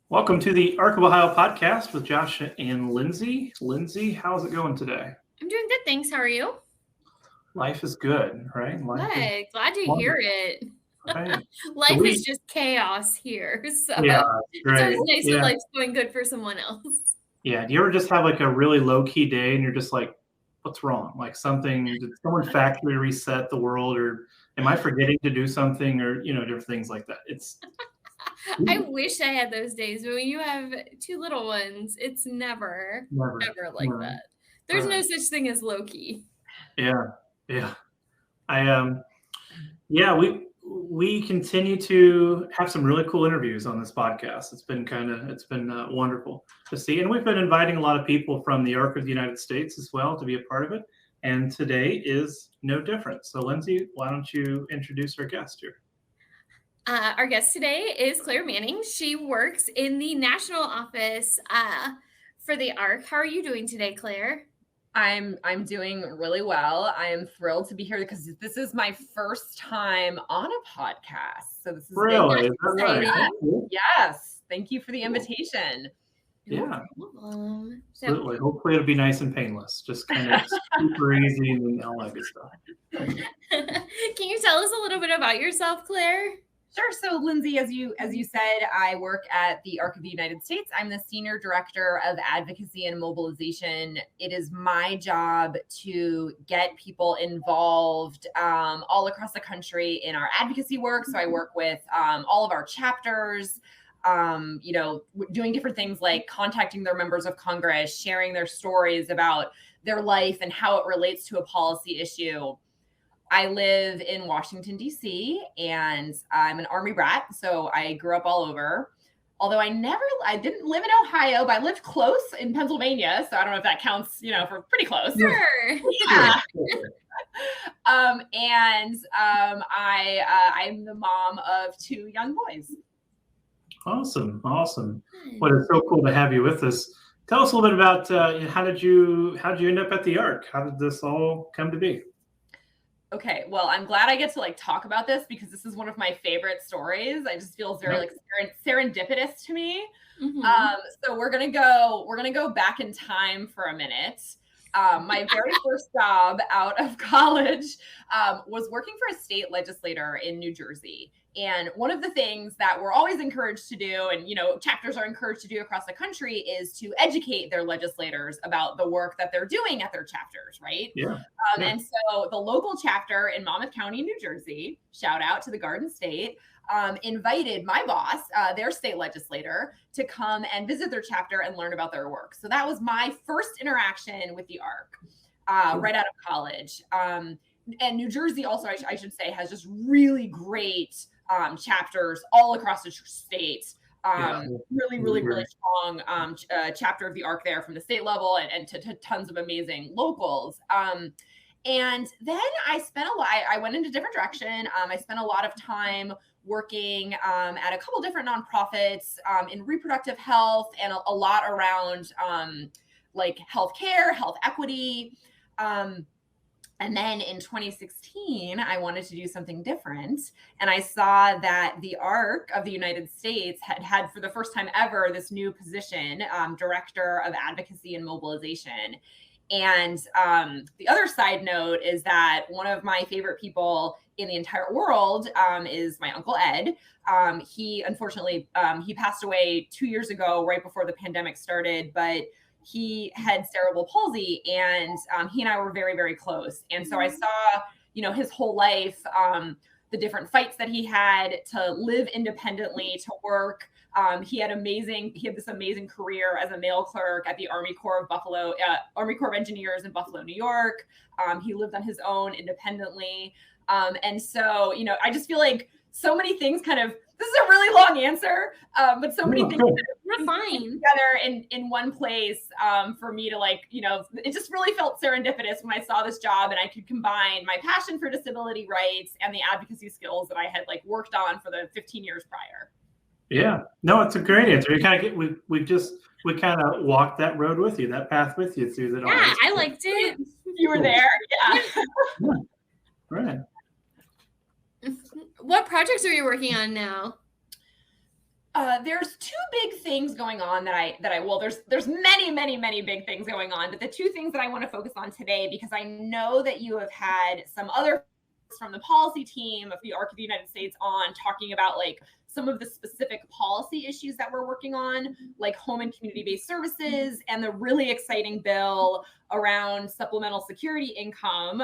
Welcome to the Arc of Ohio podcast with Josh and Lindsey. Lindsey, how's it going today? I'm doing good, thanks. How are you? Life is good, right? Good. Glad to hear it. Right. Life is just chaos here. So yeah, it's always nice when life's going good for someone else. Yeah. Do you ever just have like a really low-key day and you're just like, what's wrong? Like did someone factory reset the world, or am I forgetting to do something, or different things like that? I wish I had those days, but when you have two little ones, it's never like that. There's no such thing as low-key. Yeah. We continue to have some really cool interviews on this podcast. It's been wonderful to see, and we've been inviting a lot of people from the Arc of the United States as well to be a part of it. And today is no different. So, Lindsey, why don't you introduce our guest here? Our guest today is Claire Manning. She works in the national office for the Arc. How are you doing today, Claire? I'm doing really well. I am thrilled to be here because this is my first time on a podcast. So this is really exciting. Right? Yes. Thank you for the invitation. Yeah. Absolutely. Hopefully it'll be nice and painless. Just kind of super easy and all that good stuff. Can you tell us a little bit about yourself, Claire? Sure. So, Lindsey, as you said, I work at the Arc of the United States. I'm the Senior Director of Advocacy and Mobilization. It is my job to get people involved all across the country in our advocacy work. So I work with all of our chapters, doing different things like contacting their members of Congress, sharing their stories about their life and how it relates to a policy issue. I live in Washington, D.C., and I'm an Army brat, so I grew up all over. Although I didn't live in Ohio, but I lived close in Pennsylvania, so I don't know if that counts, for pretty close. Sure. Yeah. I'm the mom of two young boys. Awesome. Well, it's so cool to have you with us. Tell us a little bit about how did you end up at the Arc? How did this all come to be? Okay, well, I'm glad I get to talk about this because this is one of my favorite stories. I just feel very serendipitous to me. Mm-hmm. So we're gonna go back in time for a minute. My very first job out of college was working for a state legislator in New Jersey. And one of the things that we're always encouraged to do, and chapters are encouraged to do across the country, is to educate their legislators about the work that they're doing at their chapters, right? Yeah. And so the local chapter in Monmouth County, New Jersey, shout out to the Garden State, invited my boss, their state legislator, to come and visit their chapter and learn about their work. So that was my first interaction with the Arc right out of college. And New Jersey also, I should say, has just really great chapters all across the state. Really strong chapter of the Arc there from the state level and to tons of amazing locals. And then I went in a different direction. I spent a lot of time working at a couple different nonprofits in reproductive health and a lot around healthcare, health equity. And then in 2016, I wanted to do something different. And I saw that the Arc of the United States had for the first time ever, this new position, Director of Advocacy and Mobilization. And the other side note is that one of my favorite people in the entire world is my Uncle Ed. He unfortunately, he passed away 2 years ago, right before the pandemic started, but he had cerebral palsy, and he and I were very, very close. And so I saw, his whole life, the different fights that he had to live independently, to work. He had this amazing career as a mail clerk at the Army Corps of Engineers in Buffalo, New York. He lived on his own independently. And so, I just feel like so many things this is a really long answer, but so many things we're fine together in one place for me to it just really felt serendipitous when I saw this job and I could combine my passion for disability rights and the advocacy skills that I had worked on for the 15 years prior. Yeah, no, it's a great answer. We kind of walked that road with you, that path with you through that. Yeah, I liked it. You were there. Yeah. Right. What projects are you working on now? There's two big things going on there's many big things going on, but the two things that I want to focus on today, because I know that you have had some other from the policy team of the ARC of the United States on talking about like some of the specific policy issues that we're working on, like home and community-based services, and the really exciting bill around supplemental security income,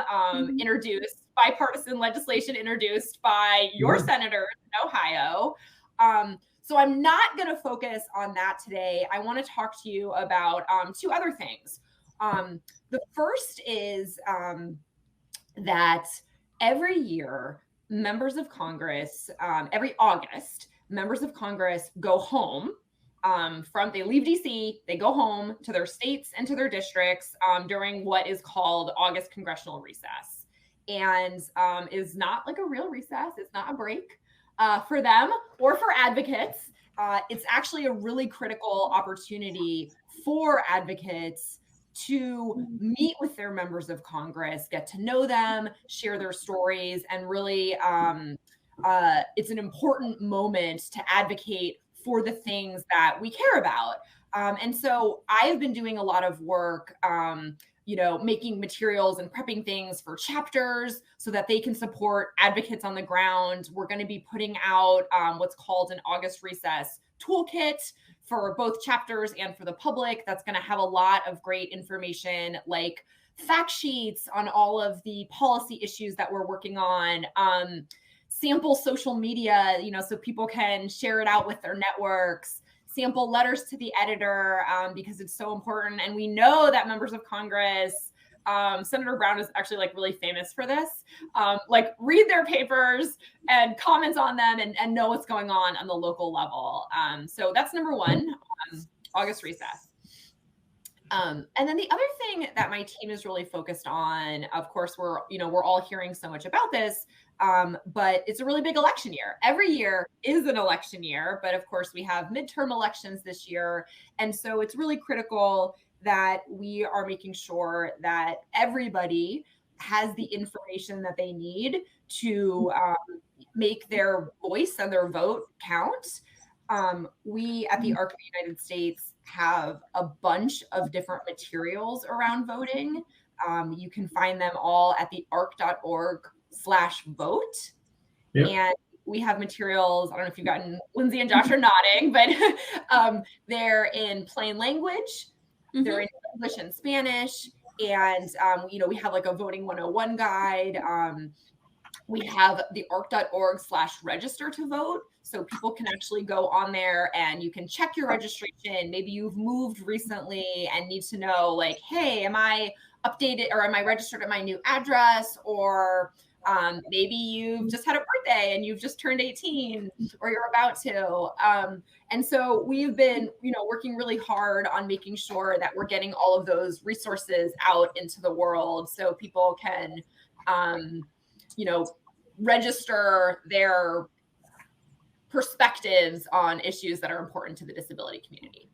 introduced, bipartisan legislation introduced by your senators in Ohio. So I'm not going to focus on that today. I want to talk to you about two other things. The first is that every year, members of Congress, every August, members of Congress go home they leave DC, they go home to their states and to their districts during what is called August congressional recess. And is not like a real recess. It's not a break. For them or for advocates, it's actually a really critical opportunity for advocates to meet with their members of Congress, get to know them, share their stories, and really it's an important moment to advocate for the things that we care about. And so I've been doing a lot of work making materials and prepping things for chapters so that they can support advocates on the ground. We're going to be putting out what's called an August recess toolkit for both chapters and for the public. That's going to have a lot of great information, like fact sheets on all of the policy issues that we're working on, sample social media, so people can share it out with their networks, sample letters to the editor, because it's so important. And we know that members of Congress, Senator Brown is actually like really famous for this, like read their papers and comments on them and know what's going on the local level. So that's number one, August recess. And then the other thing that my team is really focused on, of course, we're all hearing so much about this, but it's a really big election year. Every year is an election year, but of course we have midterm elections this year. And so it's really critical that we are making sure that everybody has the information that they need to make their voice and their vote count. We at the ARC of the United States have a bunch of different materials around voting. You can find them all at the arc.org/vote. Yep. And we have materials, I don't know if you've gotten, Lindsey and Josh are nodding, but they're in plain language, they're in English and Spanish, and we have like a voting 101 guide. We have the arc.org/register to vote. So people can actually go on there and you can check your registration. Maybe you've moved recently and need to know like, hey, am I updated or am I registered at my new address? Or maybe you've just had a birthday and you've just turned 18 or you're about to. And so we've been, working really hard on making sure that we're getting all of those resources out into the world so people can, register their perspectives on issues that are important to the disability community.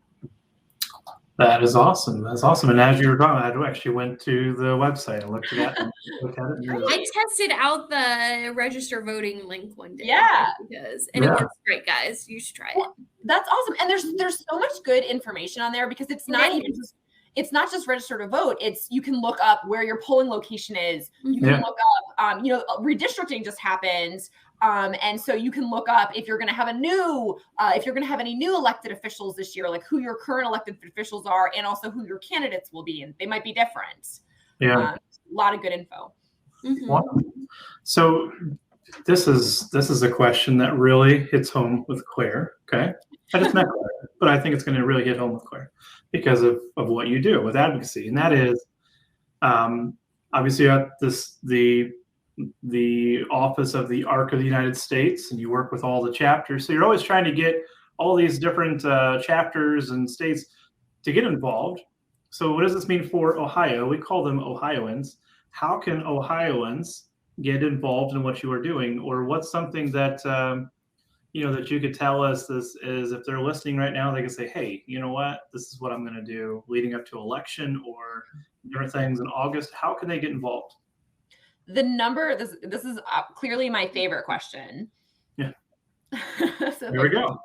That is awesome. That's awesome. And as you were talking, I actually went to the website and looked at it. I tested out the register voting link one day. Yeah. It works great, guys. You should try it. That's awesome. And there's so much good information on there because it's not even just, it's not just register to vote. It's, you can look up where your polling location is. You can look up, redistricting just happened. And so you can look up if you're going to have any new elected officials this year, like who your current elected officials are and also who your candidates will be. And they might be different. Yeah. A lot of good info. Wow. So this is a question that really hits home with Claire. Okay. I just met Claire, but I think it's going to really hit home with Claire because of what you do with advocacy. And that is, obviously at the office of the ARC of the United States, and you work with all the chapters. So you're always trying to get all these different chapters and states to get involved. So what does this mean for Ohio? We call them Ohioans. How can Ohioans get involved in what you are doing? Or what's something that, that you could tell us this is, if they're listening right now, they can say, hey, you know what, this is what I'm going to do leading up to election or different things in August. How can they get involved? The number, this is clearly my favorite question. Yeah. So Here we go.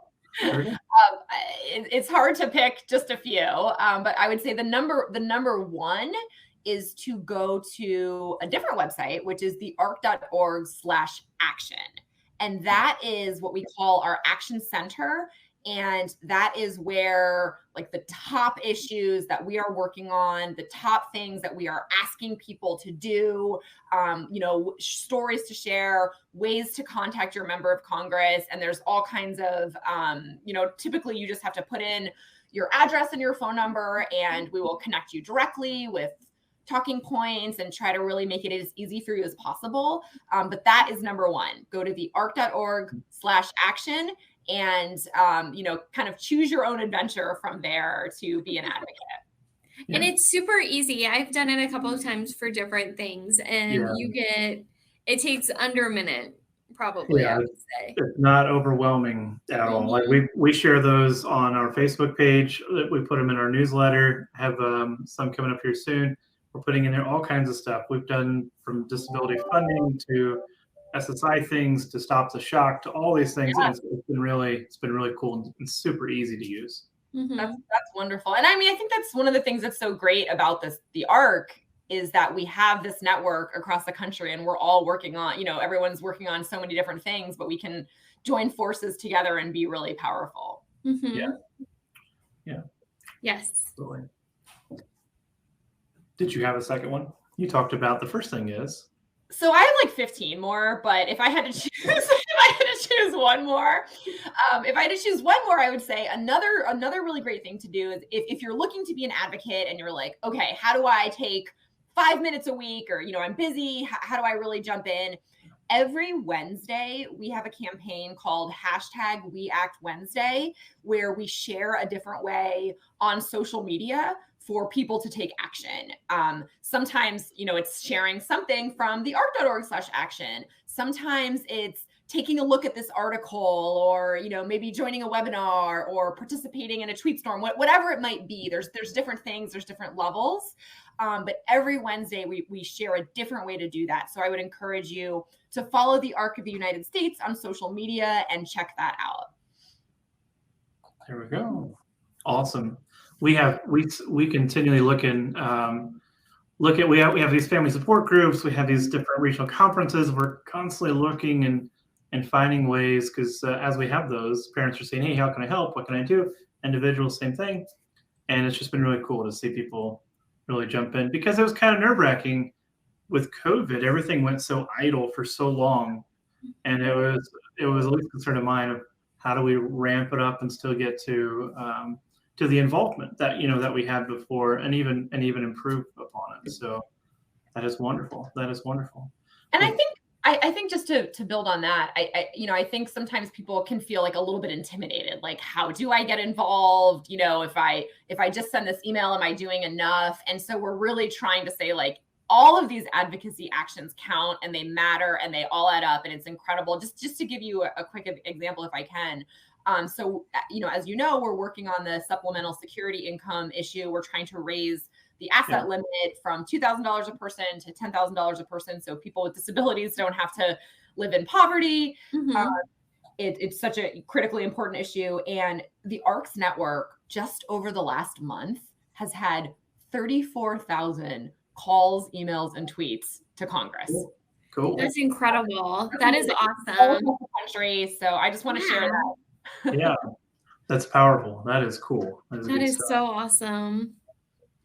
It's hard to pick just a few, but I would say the number one is to go to a different website, which is the arc.org/action. And that is what we call our action center. And that is where like the top issues that we are working on, the top things that we are asking people to do, stories to share, ways to contact your member of Congress. And there's all kinds of, typically you just have to put in your address and your phone number, and we will connect you directly with talking points and try to really make it as easy for you as possible. But that is number one. Go to the arc.org/action and, kind of choose your own adventure from there to be an advocate. Yeah. And it's super easy. I've done it a couple of times for different things, and it takes under a minute, probably, I would say. It's not overwhelming at all. Like we share those on our Facebook page. We put them in our newsletter. Have some coming up here soon. We're putting in there all kinds of stuff. We've done from disability funding to SSI things to Stop the Shock to all these things. Yeah. It's been really cool and super easy to use. Mm-hmm. That's wonderful. And I mean, I think that's one of the things that's so great about the ARC is that we have this network across the country, and we're all working on, everyone's working on so many different things, but we can join forces together and be really powerful. Mm-hmm. Yeah. Yes. Absolutely. Did you have a second one? You talked about the first thing is. So I have like 15 more, but if I had to choose one more, I would say another really great thing to do is if you're looking to be an advocate and you're like, okay, how do I take 5 minutes a week, or, I'm busy, how do I really jump in? Every Wednesday, we have a campaign called #WeActWednesday, where we share a different way on social media for people to take action. Sometimes, it's sharing something from the arc.org/action. Sometimes it's taking a look at this article, or, maybe joining a webinar or participating in a tweet storm, whatever it might be. There's different things, there's different levels. But every Wednesday we share a different way to do that. So I would encourage you to follow the Arc of the United States on social media and check that out. There we go. Awesome. We continually look at we have these family support groups. We have these different regional conferences. We're constantly looking and finding ways, because as we have those, parents are saying, hey, how can I help? What can I do? Individuals, same thing. And it's just been really cool to see people really jump in, because it was kind of nerve-wracking with COVID. Everything went so idle for so long, and it was at least a concern of mine of how do we ramp it up and still get to the involvement that that we had before, and even improve upon it. So that is wonderful. And I think just to build on that, I think sometimes people can feel like a little bit intimidated. Like, how do I get involved? If I just send this email, am I doing enough? And so we're really trying to say, like, all of these advocacy actions count, and they matter, and they all add up, and it's incredible. Just to give you a quick example, if I can. So, as we're working on the supplemental security income issue. We're trying to raise the asset limit from $2,000 a person to $10,000 a person, so people with disabilities don't have to live in poverty. Mm-hmm. It's such a critically important issue. And the ARCS network, just over the last month, has had 34,000 calls, emails, and tweets to Congress. Cool. That's incredible. That is awesome. All over the country. So I just want to share that. Yeah, that's powerful. That is cool. That is so awesome.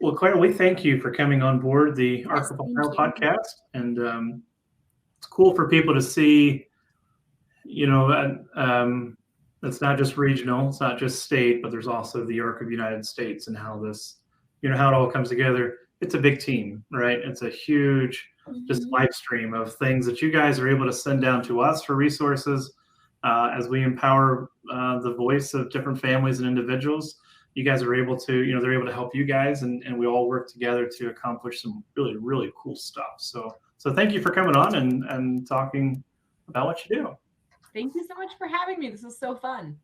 Well, Claire, we thank you for coming on board the Arc of Ohio podcast. And it's cool for people to see, it's not just regional, it's not just state, but there's also the Arc of the United States, and how this, how it all comes together. It's a big team, right? It's a huge just live stream of things that you guys are able to send down to us for resources as we empower the voice of different families and individuals. You guys are able to, they're able to help you guys, and we all work together to accomplish some really, really cool stuff. So thank you for coming on and talking about what you do. Thank you so much for having me. This was so fun.